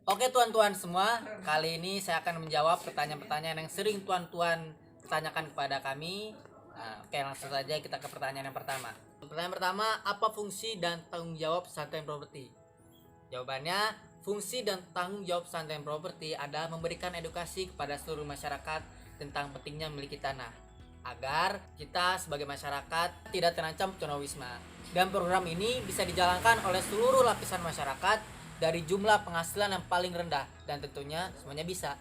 Oke tuan-tuan semua, kali ini saya akan menjawab pertanyaan-pertanyaan yang sering tuan-tuan tanyakan kepada kami. Nah, oke, langsung saja kita ke pertanyaan yang pertama. Pertanyaan pertama, apa fungsi dan tanggung jawab Suntain Property? Jawabannya, fungsi dan tanggung jawab Suntain Property adalah memberikan edukasi kepada seluruh masyarakat tentang pentingnya memiliki tanah, agar kita sebagai masyarakat tidak terancam tunawisma. Dan program ini bisa dijalankan oleh seluruh lapisan masyarakat dari jumlah penghasilan yang paling rendah, dan tentunya semuanya bisa.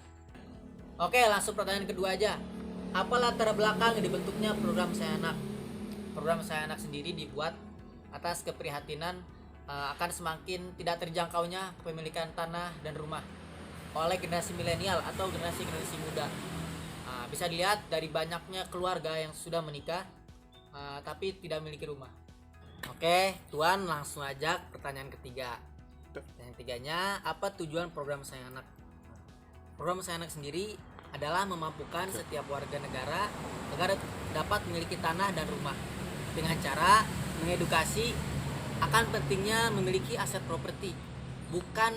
Oke, langsung pertanyaan kedua aja. Apa latar belakang dibentuknya program Saya Anak? Program Saya Anak sendiri dibuat atas keprihatinan akan semakin tidak terjangkaunya kepemilikan tanah dan rumah oleh generasi milenial atau generasi muda. Bisa dilihat dari banyaknya keluarga yang sudah menikah tapi tidak memiliki rumah. Oke, Tuan, langsung aja pertanyaan ketiga. Yang ketiganya, apa tujuan program Saya Anak? Program Saya Anak sendiri adalah memampukan setiap warga negara agar dapat memiliki tanah dan rumah dengan cara mengedukasi akan pentingnya memiliki aset properti, bukan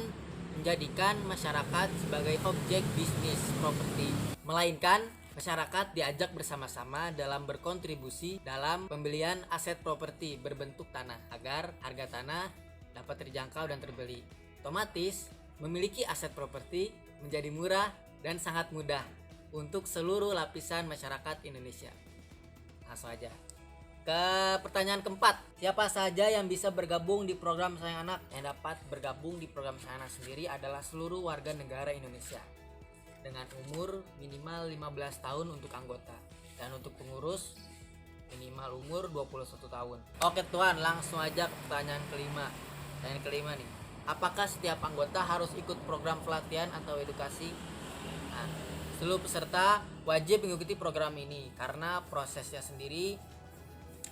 menjadikan masyarakat sebagai objek bisnis properti, melainkan masyarakat diajak bersama-sama dalam berkontribusi dalam pembelian aset properti berbentuk tanah agar harga tanah dapat terjangkau dan terbeli. Otomatis, memiliki aset properti menjadi murah dan sangat mudah untuk seluruh lapisan masyarakat Indonesia. Langsung aja ke pertanyaan keempat. Siapa saja yang bisa bergabung di program Sayang Anak? Yang dapat bergabung di program Sayang Anak sendiri adalah seluruh warga negara Indonesia dengan umur minimal 15 tahun untuk anggota, dan untuk pengurus minimal umur 21 tahun. Oke Tuan, langsung aja ke pertanyaan kelima. Pertanyaan kelima nih, apakah setiap anggota harus ikut program pelatihan atau edukasi? Nah, seluruh peserta wajib mengikuti program ini karena prosesnya sendiri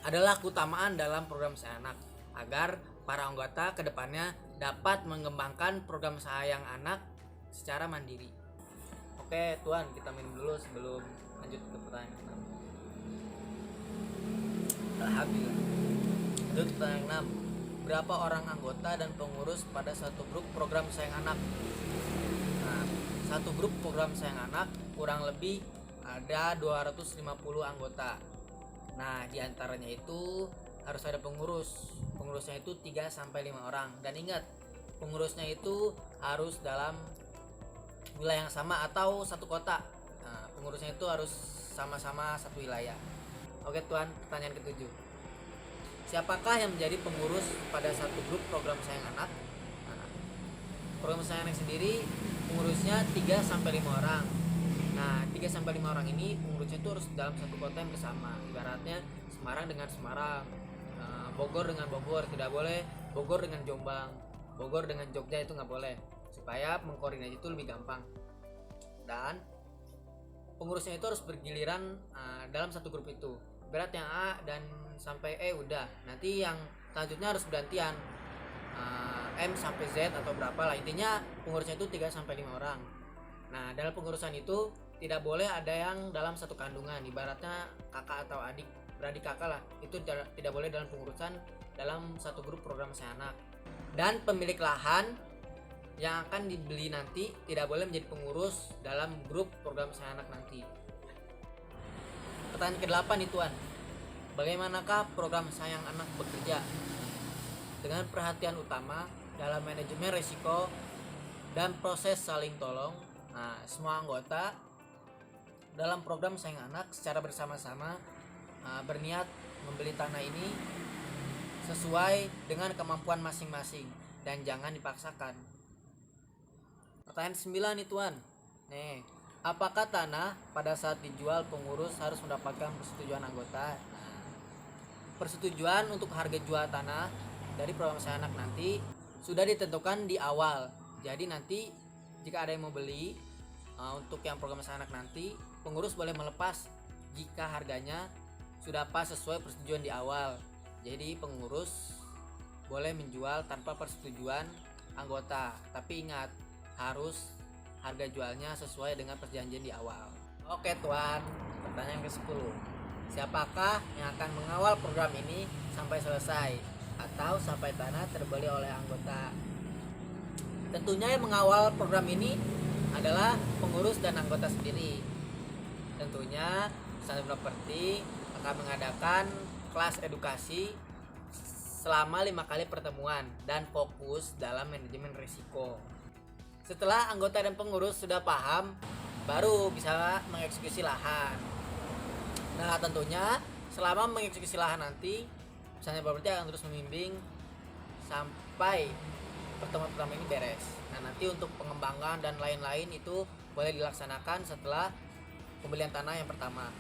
adalah keutamaan dalam program Saya Anak, agar para anggota kedepannya dapat mengembangkan program Sayang Anak secara mandiri. Oke Tuan, kita minum dulu sebelum lanjut ke pertanyaan ke-6. Alhamdulillah. Lanjut ke pertanyaan 6. Berapa orang anggota dan pengurus pada satu grup program Sayang Anak? Nah, satu grup program Sayang Anak kurang lebih ada 250 anggota. Nah, diantaranya itu harus ada pengurus. Pengurusnya itu 3-5 orang. Dan ingat, pengurusnya itu harus dalam wilayah yang sama atau satu kota. Nah, pengurusnya itu harus sama-sama satu wilayah. Oke Tuan, pertanyaan ke-7. Siapakah yang menjadi pengurus pada satu grup program Sayang Anak? Nah, program Sayang Anak sendiri pengurusnya 3-5 orang. Nah, 3-5 orang ini pengurusnya itu harus dalam satu kota yang bersama. Ibaratnya Semarang dengan Semarang, Bogor dengan Bogor, tidak boleh Bogor dengan Jombang, Bogor dengan Jogja, itu nggak boleh, supaya mengkoordinasi itu lebih gampang. Dan pengurusnya itu harus bergiliran dalam satu grup itu. Berat yang A dan sampai E udah, nanti yang selanjutnya harus bergantian, M sampai Z atau berapa lah, intinya pengurusnya itu 3-5 orang. Nah, dalam pengurusan itu tidak boleh ada yang dalam satu kandungan, ibaratnya kakak atau adik, beradik kakak lah, itu tidak boleh dalam pengurusan dalam satu grup program Saya Anak. Dan pemilik lahan yang akan dibeli nanti tidak boleh menjadi pengurus dalam grup program Saya Anak nanti. Pertanyaan ke-8 nih Tuan, bagaimanakah program Sayang Anak bekerja? Dengan perhatian utama dalam manajemen risiko dan proses saling tolong. Nah, semua anggota dalam program Sayang Anak secara bersama-sama berniat membeli tanah ini sesuai dengan kemampuan masing-masing dan jangan dipaksakan. Pertanyaan 9 nih Tuan. Nih, apakah tanah pada saat dijual pengurus harus mendapatkan persetujuan anggota? Nah, persetujuan untuk harga jual tanah dari program Saya Anak nanti sudah ditentukan di awal. Jadi nanti jika ada yang mau beli untuk yang program Saya Anak nanti, pengurus boleh melepas jika harganya sudah pas sesuai persetujuan di awal. Jadi pengurus boleh menjual tanpa persetujuan anggota, tapi ingat, harus harga jualnya sesuai dengan perjanjian di awal. Oke Tuan, pertanyaan ke-10. Siapakah yang akan mengawal program ini sampai selesai atau sampai tanah terbeli oleh anggota? Tentunya yang mengawal program ini adalah pengurus dan anggota sendiri. Tentunya Standard Property akan mengadakan kelas edukasi selama 5 kali pertemuan dan fokus dalam manajemen risiko. Setelah anggota dan pengurus sudah paham, baru bisa mengeksekusi lahan. Nah, tentunya selama mengeksekusi lahan nanti, Standard Property akan terus membimbing sampai pertemuan pertama ini beres. Nah, nanti untuk pengembangan dan lain-lain itu boleh dilaksanakan setelah pembelian tanah yang pertama.